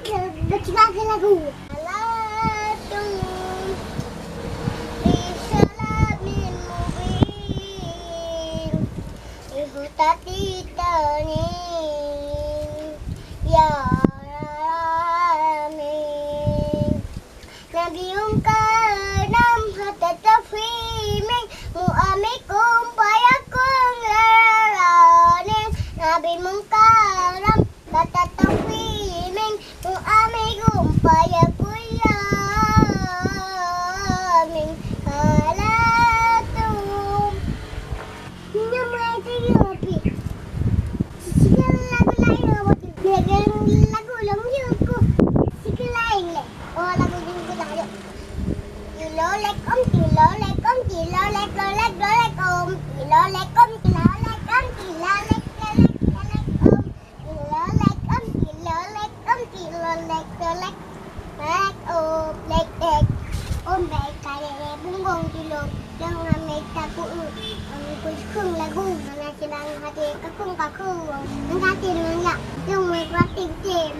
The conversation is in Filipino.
Baca lagu. Salatu bisalamin mubin ihutati tanin ya alamin Nabiung kanam hatatafiming muamikum payakung laranin Nabi mungkaram hatatafiming muamikum payakung yamin halatum Nyamai terapi Sikal lagu lain awak lagu lomnya aku Sikal lain le Oh lagu jengku tak ada Kilo lekom, kilo lekom, kilo lek, lo lek, lo lekom Kilo lekom, kilo lekom, kilo lek, lo lek, lo lekom Kilo lekom, kilo lekom, kilo lek, lo lek Lek, om, lek, lek Om baik kaya bunggong kilo Jangan mereka kuut Aku kung lagu Mana sedang hati kakung kakung Nanti nanya Yang mereka tim